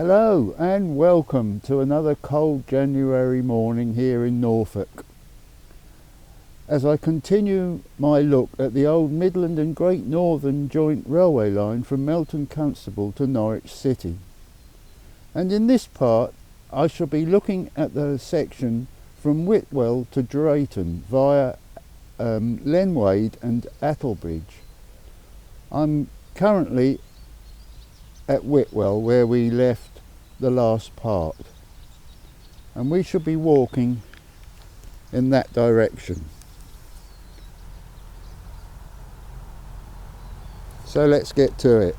Hello and welcome to another cold January morning here in Norfolk. As I continue my look at the old Midland and Great Northern joint railway line from Melton Constable to Norwich City. And in this part I shall be looking at the section from Whitwell to Drayton via Lenwade and Attlebridge. I'm currently at Whitwell where we left the last part, and we shall be walking in that direction. So let's get to it.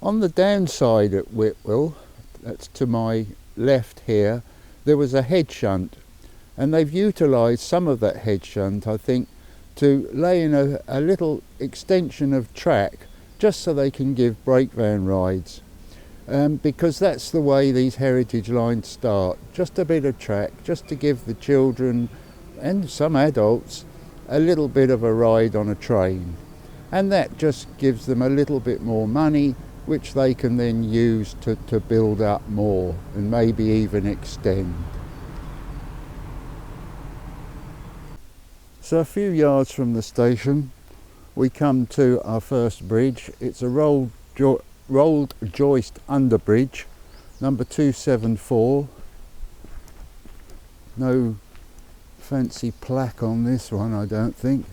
On the downside at Whitwell, that's to my left here, there was a head shunt, and they've utilised some of that head shunt, I think, to lay in a little extension of track just so they can give brake van rides, because that's the way these heritage lines start, just a bit of track, just to give the children and some adults a little bit of a ride on a train, and that just gives them a little bit more money which they can then use to build up more and maybe even extend. So a few yards from the station we come to our first bridge. It's a rolled joist underbridge, number 274. No fancy plaque on this one, I don't think.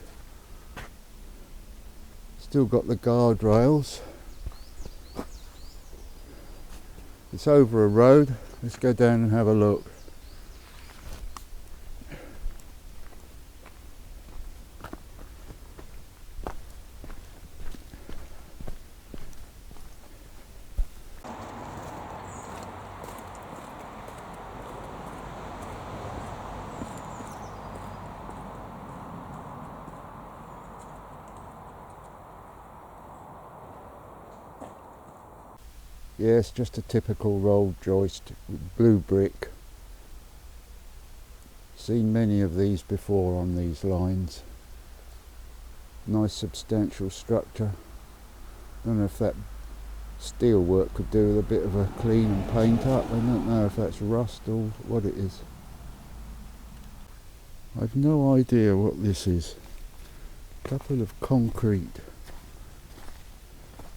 Still got the guardrails. It's over a road. Let's go down and have a look. Yes, just a typical rolled joist, blue brick. Seen many of these before on these lines. Nice substantial structure. Don't know if that steel work could do with a bit of a clean and paint up. I don't know if that's rust or what it is. I've no idea what this is. A couple of concrete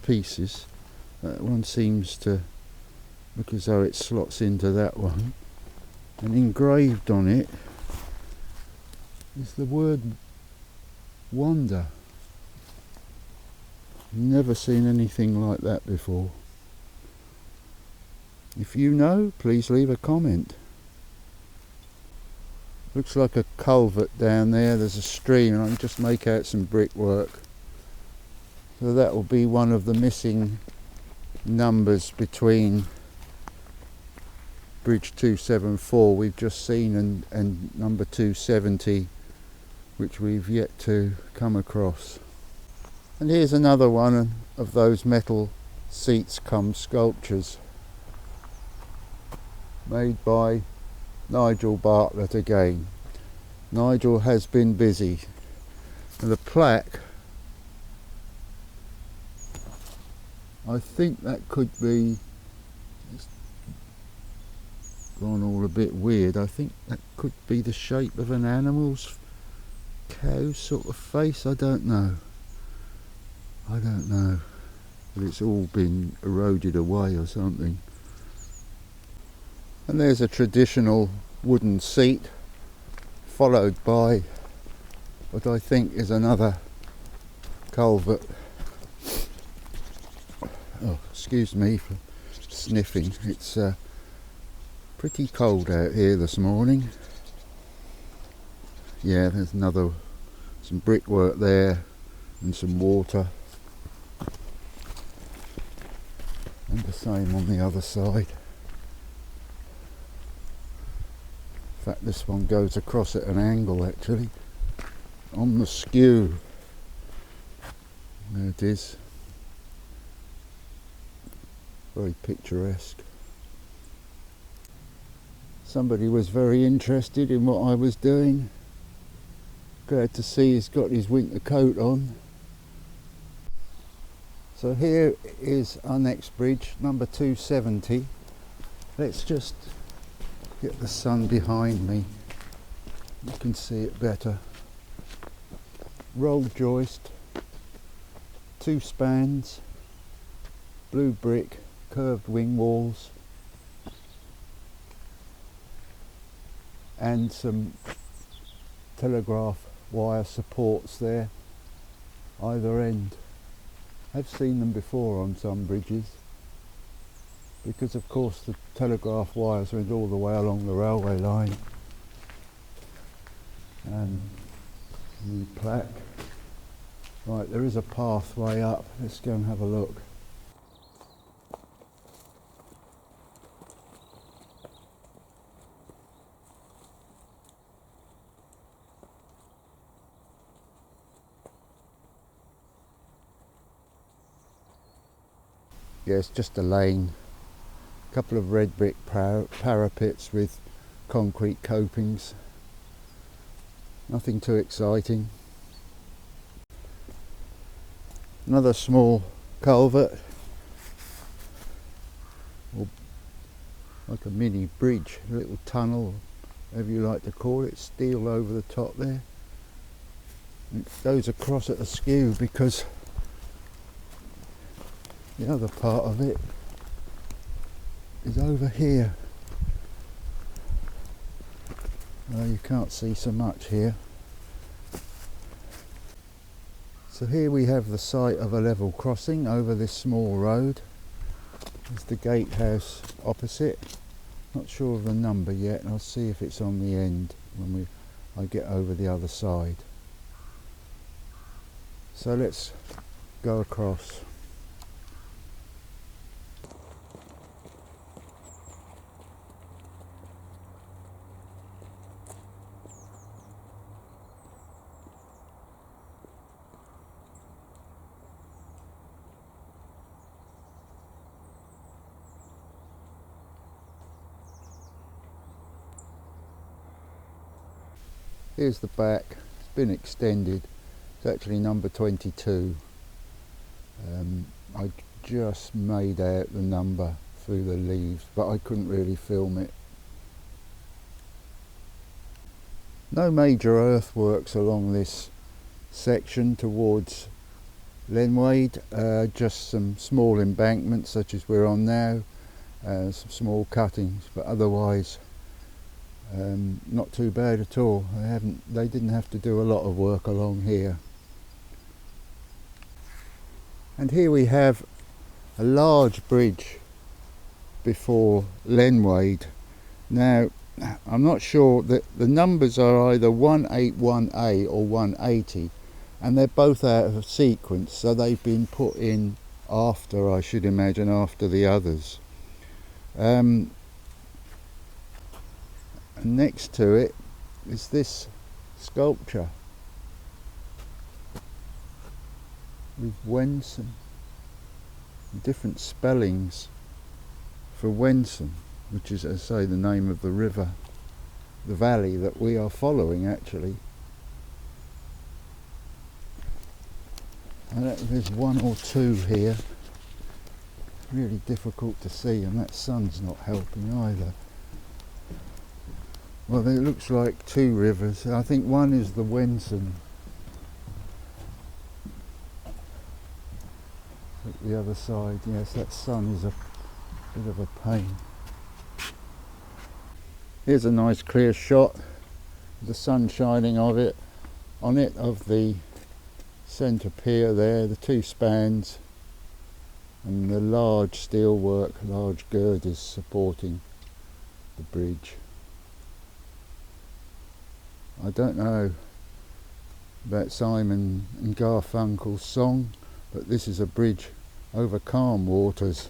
pieces. That one seems to look as though it slots into that one, and engraved on it is the word wonder. Never seen anything like that before. If you know, please leave a comment. Looks like a culvert down there. There's a stream and I can just make out some brickwork. So that will be one of the missing numbers between bridge 274 we've just seen and number 270, which we've yet to come across. And here's another one of those metal seats cum sculptures made by Nigel Bartlett again. Nigel has been busy. And the plaque, I think that could be, it's gone all a bit weird, I think that could be the shape of an animal's cow sort of face. I don't know, but it's all been eroded away or something. And there's a traditional wooden seat, followed by what I think is another culvert. Oh, excuse me for sniffing. It's pretty cold out here this morning. Yeah, there's some brickwork there and some water. And the same on the other side. In fact, this one goes across at an angle actually, on the skew. There it is. Very picturesque. Somebody was very interested in what I was doing. Glad to see he's got his winter coat on. So here is our next bridge, number 270. Let's just get the sun behind me. You can see it better. Roll joist, 2 spans, blue brick, curved wing walls, and some telegraph wire supports there, either end. I've seen them before on some bridges, because of course the telegraph wires went all the way along the railway line. And the plaque. Right, there is a pathway up. Let's go and have a look. Yeah, it's just a lane. A couple of red brick parapets with concrete copings. Nothing too exciting. Another small culvert, or like a mini bridge, a little tunnel, whatever you like to call it, steel over the top there. It goes across at a skew because the other part of it is over here. You can't see so much here. So here we have the site of a level crossing over this small road. There's the gatehouse opposite. Not sure of the number yet. I'll see if it's on the end when I get over the other side. So let's go across. Here's the back. It's been extended. It's actually number 22. I just made out the number through the leaves, but I couldn't really film it. No major earthworks along this section towards Lenwade, just some small embankments such as we're on now, some small cuttings, but otherwise not too bad at all. They didn't have to do a lot of work along here. And here we have a large bridge before Lenwade. Now I'm not sure that the numbers are either 181A or 180, and they're both out of sequence, so they've been put in after, I should imagine, after the others. And next to it is this sculpture with Wenson, different spellings for Wenson, which is, as I say, the name of the river, the valley that we are following actually. And there's one or two here, really difficult to see, and that sun's not helping either. Well, it looks like two rivers. I think one is the Wenson. At the other side, yes, that sun is a bit of a pain. Here's a nice clear shot, the sun shining on it, of the centre pier there, the two spans, and the large steelwork, large girders supporting the bridge. I don't know about Simon and Garfunkel's song, but this is a bridge over calm waters.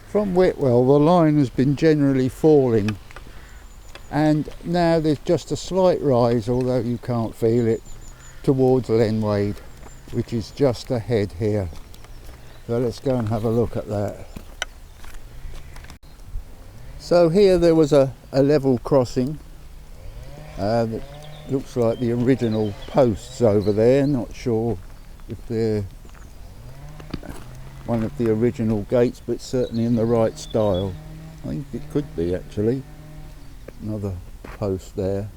From Whitwell, the line has been generally falling and now there's just a slight rise, although you can't feel it, towards Lenwade, which is just ahead here. So let's go and have a look at that. So here there was a level crossing. That looks like the original posts over there. Not sure if they're one of the original gates, but certainly in the right style. I think it could be actually. Another post there.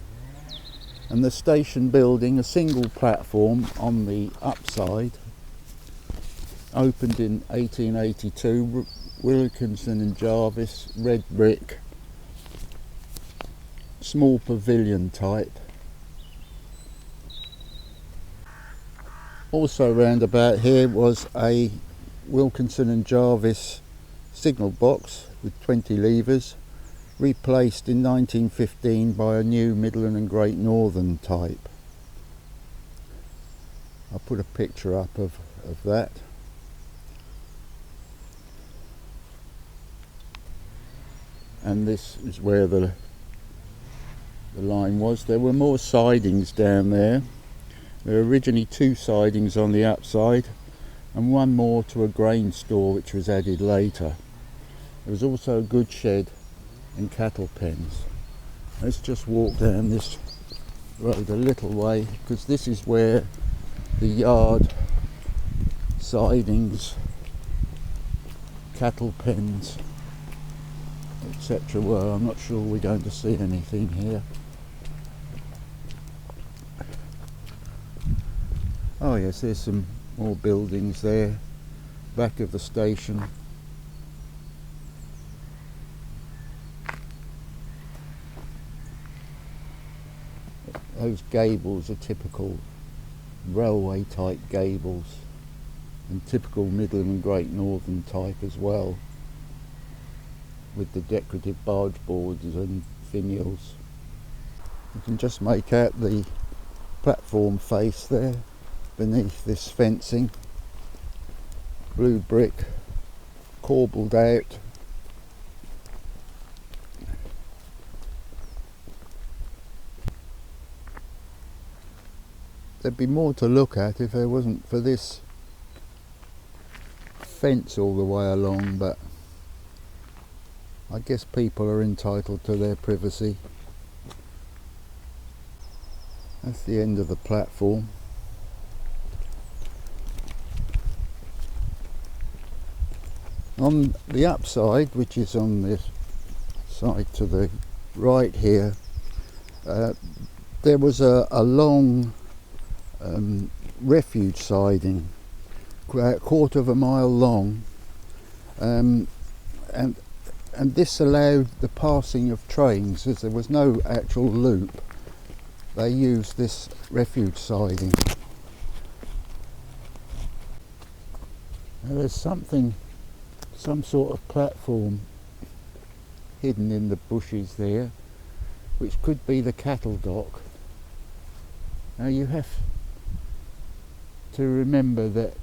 And the station building, a single platform on the upside, opened in 1882, Wilkinson and Jarvis, red brick, small pavilion type. Also round about here was a Wilkinson and Jarvis signal box with 20 levers, replaced in 1915 by a new Midland and Great Northern type. I'll put a picture up of that. And this is where the line was. There were more sidings down there. There were originally 2 sidings on the upside and one more to a grain store which was added later. There was also a goods shed and cattle pens. Let's just walk down this road a little way, because this is where the yard, sidings, cattle pens, etc. were. I'm not sure we're going to see anything here. Oh yes, there's some more buildings there, back of the station. Those gables are typical railway type gables, and typical Midland and Great Northern type as well, with the decorative barge boards and finials. You can just make out the platform face there beneath this fencing. Blue brick, corbelled out. There'd be more to look at if there wasn't for this fence all the way along, but I guess people are entitled to their privacy. That's the end of the platform. On the upside, which is on this side to the right here, there was a long refuge siding, a quarter of a mile long, and this allowed the passing of trains, as there was no actual loop. They used this refuge siding. Now there's some sort of platform hidden in the bushes there, which could be the cattle dock. Now you have to remember that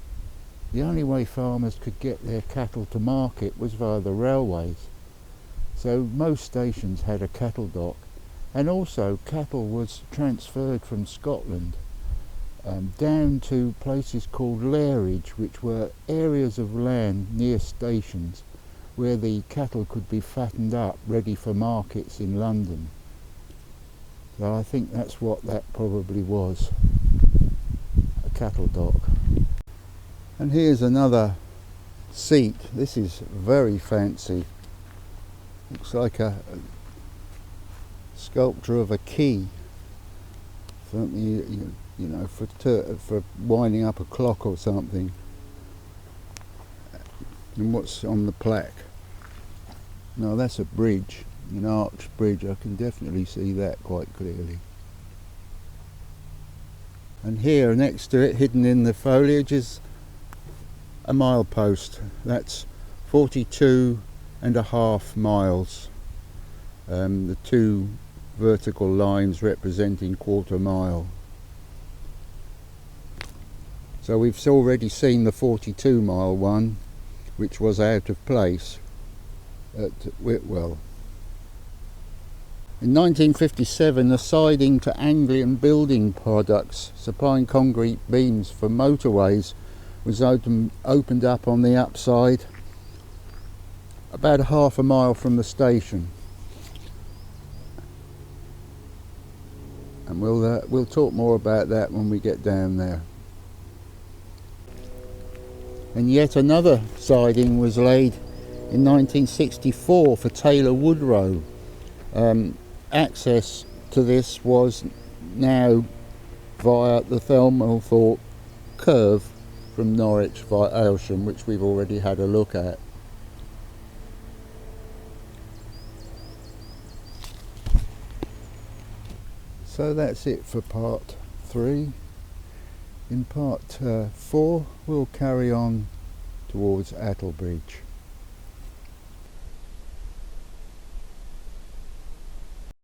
the only way farmers could get their cattle to market was via the railways. So most stations had a cattle dock, and also cattle was transferred from Scotland down to places called lairage, which were areas of land near stations where the cattle could be fattened up ready for markets in London. So I think that's what that probably was, a cattle dock. And here's another seat. This is very fancy. Looks like a sculpture of a key, something you know, for winding up a clock or something. And what's on the plaque? No, that's a bridge, an arched bridge. I can definitely see that quite clearly. And here next to it, hidden in the foliage, is a milepost. That's 42.5 miles. The 2 vertical lines representing quarter mile. So we've already seen the 42-mile one, which was out of place at Whitwell. In 1957, the siding to Anglian Building Products, supplying concrete beams for motorways, was opened up on the upside, about half a mile from the station. And we'll talk more about that when we get down there. And yet another siding was laid in 1964 for Taylor Woodrow. Access to this was now via the Thelmalthorpe curve from Norwich via Aylsham, which we've already had a look at. So that's it for part 3. In part 4 we'll carry on towards Attlebridge.